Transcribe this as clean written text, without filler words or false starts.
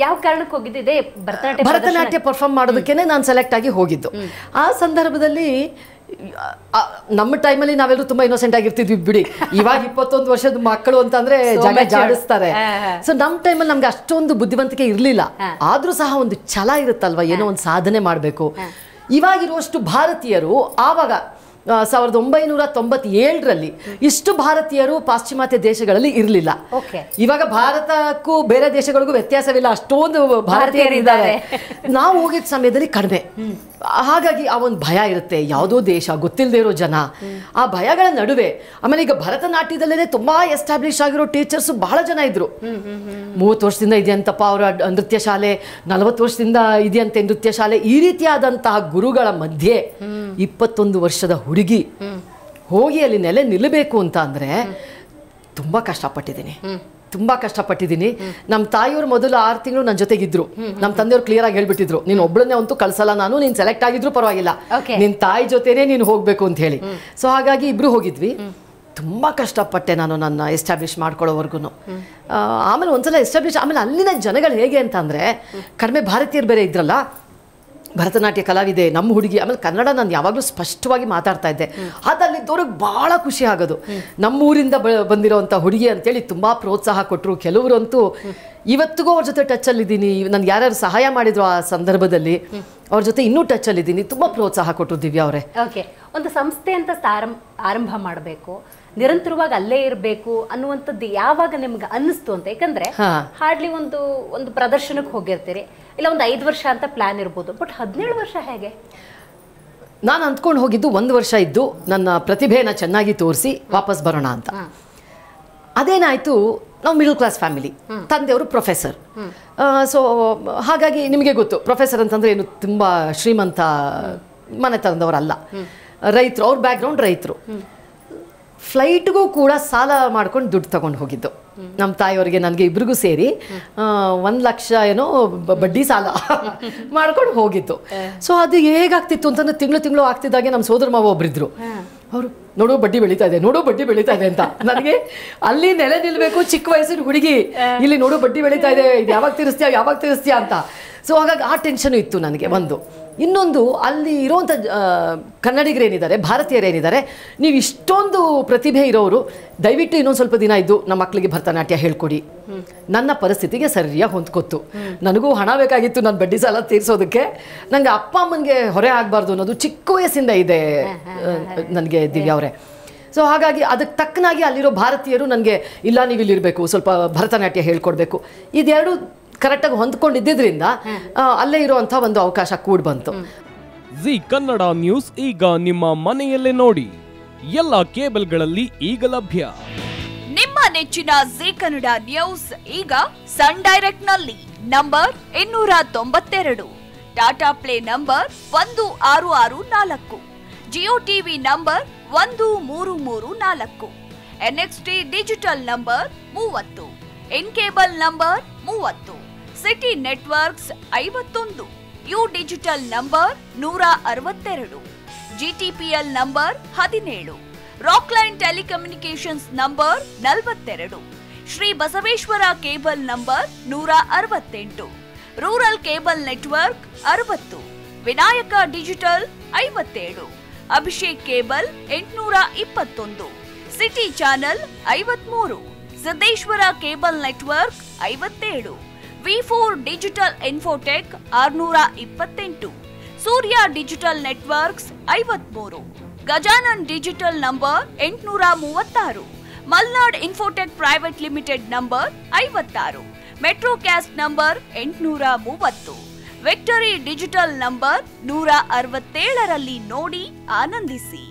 ಯಾವ ಕಾರಣಕ್ಕೆ ಹೋಗಿದ್ದೆ? ಭರತನಾಟ್ಯ ಪರ್ಫಾರ್ಮ್ ಮಾಡೋದಕ್ಕೇನೆ ನಾನು ಸೆಲೆಕ್ಟ್ ಆಗಿ ಹೋಗಿದ್ದು. ಆ ಸಂದರ್ಭದಲ್ಲಿ ನಮ್ಮ ಟೈಮಲ್ಲಿ ನಾವೆಲ್ಲರೂ ತುಂಬಾ ಇನ್ನೋಸೆಂಟ್ ಆಗಿರ್ತಿದ್ವಿ ಬಿಡಿ. ಇವಾಗ 21 ವರ್ಷದ ಮಕ್ಕಳು ಅಂತಂದ್ರೆ ಜಗ ಜಾಡಿಸ್ತಾರೆ. ಸೊ ನಮ್ಮ ಟೈಮಲ್ಲಿ ನಮ್ಗೆ ಅಷ್ಟೊಂದು ಬುದ್ಧಿವಂತಿಕೆ ಇರ್ಲಿಲ್ಲ. ಆದ್ರೂ ಸಹ ಒಂದು ಛಲ ಇರುತ್ತಲ್ವಾ, ಏನೋ ಒಂದು ಸಾಧನೆ ಮಾಡಬೇಕು. ಇವಾಗಿರುವಷ್ಟು ಭಾರತೀಯರು ಆವಾಗ 1997ರಲ್ಲಿ ಇಷ್ಟು ಭಾರತೀಯರು ಪಾಶ್ಚಿಮಾತ್ಯ ದೇಶಗಳಲ್ಲಿ ಇರಲಿಲ್ಲ. ಇವಾಗ ಭಾರತಕ್ಕೂ ಬೇರೆ ದೇಶಗಳಿಗೂ ವ್ಯತ್ಯಾಸವಿಲ್ಲ, ಅಷ್ಟೊಂದು ಭಾರತೀಯರು ಇದ್ದಾರೆ. ನಾವು ಹೋಗಿದ್ದ ಸಮಯದಲ್ಲಿ ಕಡಿಮೆ. ಹಾಗಾಗಿ ಆ ಒಂದು ಭಯ ಇರುತ್ತೆ, ಯಾವುದೋ ದೇಶ ಗೊತ್ತಿಲ್ಲದೆ ಇರೋ ಜನ, ಆ ಭಯಗಳ ನಡುವೆ. ಆಮೇಲೆ ಈಗ ಭರತನಾಟ್ಯದಲ್ಲೇ ತುಂಬಾ ಎಸ್ಟಾಬ್ಲಿಷ್ ಆಗಿರೋ ಟೀಚರ್ಸ್ ಬಹಳ ಜನ ಇದ್ರು. 30 ವರ್ಷದಿಂದ ಇದೆಯಂತಪ್ಪ ಅವರ ನೃತ್ಯ ಶಾಲೆ, 40 ವರ್ಷದಿಂದ ಇದೆಯಂತೆ ನೃತ್ಯ ಶಾಲೆ. ಈ ರೀತಿಯಾದಂತಹ ಗುರುಗಳ ಮಧ್ಯೆ 21 ವರ್ಷದ ಹುಡುಗಿ ಹೋಗಿ ಅಲ್ಲಿ ನೆಲೆ ನಿಲ್ಲಬೇಕು ಅಂತ ಅಂದ್ರೆ ತುಂಬಾ ಕಷ್ಟಪಟ್ಟಿದ್ದೀನಿ. ನಮ್ಮ ತಾಯಿಯವರು ಮೊದಲು 6 ತಿಂಗಳು ನನ್ನ ಜೊತೆಗಿದ್ರು. ನಮ್ಮ ತಂದೆಯವರು ಕ್ಲಿಯರ್ ಆಗಿ ಹೇಳ್ಬಿಟ್ಟಿದ್ರು, ನೀನು ಒಬ್ಬಳನ್ನೇ ಅಂತೂ ಕಳ್ಸಲ್ಲ ನಾನು, ನೀನು ಸೆಲೆಕ್ಟ್ ಆಗಿದ್ರು ಪರವಾಗಿಲ್ಲ, ನಿನ್ನ ತಾಯಿ ಜೊತೆನೇ ನೀನು ಹೋಗ್ಬೇಕು ಅಂತ ಹೇಳಿ. ಸೊ ಹಾಗಾಗಿ ಇಬ್ರು ಹೋಗಿದ್ವಿ. ತುಂಬ ಕಷ್ಟಪಟ್ಟೆ ನಾನು ನನ್ನ ಎಸ್ಟಾಬ್ಲಿಷ್ ಮಾಡ್ಕೊಳ್ಳೋವರೆಗೂ. ಆಮೇಲೆ ಒಂದ್ಸಲ ಎಸ್ಟಾಬ್ಲಿಷ್, ಆಮೇಲೆ ಅಲ್ಲಿನ ಜನಗಳು ಹೇಗೆ ಅಂತ ಅಂದರೆ, ಕಡಿಮೆ ಭಾರತೀಯರು ಬೇರೆ ಇದ್ರಲ್ಲ, ಭರತನಾಟ್ಯ ಕಲಾವಿದೆ ನಮ್ಮ ಹುಡುಗಿ. ಆಮೇಲೆ ಕನ್ನಡ ನಾನು ಯಾವಾಗಲೂ ಸ್ಪಷ್ಟವಾಗಿ ಮಾತಾಡ್ತಾ ಇದ್ದೆ. ಅದಲ್ಲಿದ್ದವ್ರಿಗೆ ಭಾಳ ಖುಷಿ ಆಗೋದು, ನಮ್ಮೂರಿಂದ ಬಂದಿರೋವಂಥ ಹುಡುಗಿ ಅಂತೇಳಿ ತುಂಬ ಪ್ರೋತ್ಸಾಹ ಕೊಟ್ಟರು. ಕೆಲವರಂತೂ ಇವತ್ತಿಗೂ ಅವ್ರ ಜೊತೆ ಟಚ್ಚಲ್ಲಿದ್ದೀನಿ. ನನಗೆ ಯಾರ್ಯಾರು ಸಹಾಯ ಮಾಡಿದ್ರು ಆ ಸಂದರ್ಭದಲ್ಲಿ, ಅವ್ರ ಜೊತೆ ಇನ್ನೂ ಟಚ್ಚಲ್ಲಿದ್ದೀನಿ. ತುಂಬ ಪ್ರೋತ್ಸಾಹ ಕೊಟ್ಟರು ದಿವ್ಯಾ ಅವರೇ. ಓಕೆ, ಒಂದು ಸಂಸ್ಥೆ ಅಂತ ಆರಂಭ ಮಾಡಬೇಕು, ನಿರಂತರವಾಗಿ ಅಲ್ಲೇ ಇರಬೇಕು ಅನ್ನುವಂಥದ್ದು ಯಾವಾಗ ನಿಮ್ಗೆ ಅನ್ನಿಸ್ತು ಅಂತ? ಯಾಕಂದ್ರೆ ಹಾರ್ಡ್ಲಿ ಒಂದು ಪ್ರದರ್ಶನಕ್ಕೆ ಹೋಗಿರ್ತೀರಿ, ಇಲ್ಲ ಒಂದು 5 ವರ್ಷ ಅಂತ ಪ್ಲಾನ್ ಇರ್ಬೋದು, ಬಟ್ 17 ವರ್ಷ ಹೇಗೆ? ನಾನು ಅಂದ್ಕೊಂಡು ಹೋಗಿದ್ದು 1 ವರ್ಷ ಇದ್ದು ನನ್ನ ಪ್ರತಿಭೆನ ಚೆನ್ನಾಗಿ ತೋರಿಸಿ ವಾಪಸ್ ಬರೋಣ ಅಂತ. ಅದೇನಾಯ್ತು, ನಾವು ಮಿಡಲ್ ಕ್ಲಾಸ್ ಫ್ಯಾಮಿಲಿ, ತಂದೆಯವರು ಪ್ರೊಫೆಸರ್. ಸೊ ಹಾಗಾಗಿ ನಿಮಗೆ ಗೊತ್ತು, ಪ್ರೊಫೆಸರ್ ಅಂತಂದ್ರೆ ಏನು ತುಂಬ ಶ್ರೀಮಂತ ಮನೆತನದವರಲ್ಲ, ರೈತರು. ಅವ್ರ ಬ್ಯಾಕ್ಗ್ರೌಂಡ್ ರೈತರು. ಫ್ಲೈಟ್ಗೂ ಕೂಡ ಸಾಲ ಮಾಡ್ಕೊಂಡು ದುಡ್ಡು ತಗೊಂಡು ಹೋಗಿದ್ದು ನಮ್ಮ ತಾಯಿಯವರಿಗೆ ನನಗೆ ಇಬ್ರಿಗೂ ಸೇರಿ 1 ಲಕ್ಷ ಏನೋ ಬಡ್ಡಿ ಸಾಲ ಮಾಡ್ಕೊಂಡು ಹೋಗಿದ್ದು. ಸೊ ಅದು ಹೇಗಾಗ್ತಿತ್ತು ಅಂತಂದ್ರೆ, ತಿಂಗಳು ಆಗ್ತಿದ್ದಾಗೆ ನಮ್ಮ ಸೋದರ ಮಾವ ಒಬ್ಬರಿದ್ರು. ಅವರು ನೋಡು ಬಡ್ಡಿ ಬೆಳೀತಾ ಇದೆ ಅಂತ. ನನಗೆ ಅಲ್ಲಿ ನೆಲೆ ನಿಲ್ಬೇಕು, ಚಿಕ್ಕ ವಯಸ್ಸಿನ ಹುಡುಗಿ, ಇಲ್ಲಿ ನೋಡು ಬಡ್ಡಿ ಬೆಳೀತಾ ಇದೆ, ಇದು ಯಾವಾಗ ತೀರಿಸ್ತೀಯಾ ಅಂತ. ಸೊ ಹಾಗಾಗಿ ಆ ಟೆನ್ಷನ್ ಇತ್ತು ನನಗೆ. ಒಂದು ಇನ್ನೊಂದು, ಅಲ್ಲಿ ಇರೋವಂಥ ಕನ್ನಡಿಗರೇನಿದ್ದಾರೆ, ಭಾರತೀಯರೇನಿದ್ದಾರೆ, ನೀವು ಇಷ್ಟೊಂದು ಪ್ರತಿಭೆ ಇರೋರು, ದಯವಿಟ್ಟು ಇನ್ನೊಂದು ಸ್ವಲ್ಪ ದಿನ ಇದ್ದು ನಮ್ಮ ಮಕ್ಕಳಿಗೆ ಭರತನಾಟ್ಯ ಹೇಳ್ಕೊಡಿ. ನನ್ನ ಪರಿಸ್ಥಿತಿಗೆ ಸರಿಯಾಗಿ ಹೊಂದ್ಕೊತ್ತು. ನನಗೂ ಹಣ ಬೇಕಾಗಿತ್ತು ನನ್ನ ಬಡ್ಡಿ ಸಾಲ ತೀರಿಸೋದಕ್ಕೆ. ನನಗೆ ಅಪ್ಪ ಅಮ್ಮನಿಗೆ ಹೊರೆ ಆಗಬಾರ್ದು ಅನ್ನೋದು ಚಿಕ್ಕ ವಯಸ್ಸಿಂದ ಇದೆ ನನಗೆ ದಿವ್ಯಾ ಅವರೇ. ಸೊ ಹಾಗಾಗಿ ಅದಕ್ಕೆ ತಕ್ಕನಾಗಿ ಅಲ್ಲಿರೋ ಭಾರತೀಯರು ನನಗೆ, ಇಲ್ಲ ನೀವು ಇಲ್ಲಿರಬೇಕು, ಸ್ವಲ್ಪ ಭರತನಾಟ್ಯ ಹೇಳ್ಕೊಡ್ಬೇಕು, ಇದೆರಡು ಕರೆಕ್ಟಾಗಿ ಹೊಂದ್ಕೊಂಡಿದ್ದರಿಂದ ಅಲ್ಲೇ ಇರುವಂಥ ಒಂದು ಅವಕಾಶ ಕೂಡ ಬಂತು. ಜಿ ಕನ್ನಡ ನ್ಯೂಸ್ ಈಗ ನಿಮ್ಮ ಮನೆಯಲ್ಲೇ ನೋಡಿ, ಎಲ್ಲ ಕೇಬಲ್ಗಳಲ್ಲಿ ಈಗ ಲಭ್ಯ. ನಿಮ್ಮ ನೆಚ್ಚಿನ ಜಿ ಕನ್ನಡ ನ್ಯೂಸ್ ಈಗ ಸನ್ ಡೈರೆಕ್ಟ್ ನಲ್ಲಿ number 292, Tata play number 1664, Jio TV number 1334, NXT digital number 30, N cable number 30, city networks 51, U digital number 162, GTPL number 17, Rockline telecommunications number 42, Shri Basaveshwara cable number 168, rural cable network 60, Vinayaka digital 57, Abhishek cable 821, city channel 53, Siddeshwara cable network 57, V4 digital Infotech 628, ಸೂರ್ಯ digital networks 53, Gajanan digital number 836, Malnad infotech private limited number 56, Metrocast number 830, Victory Digital number 167ರಲ್ಲಿ ನೋಡಿ ಆನಂದಿಸಿ.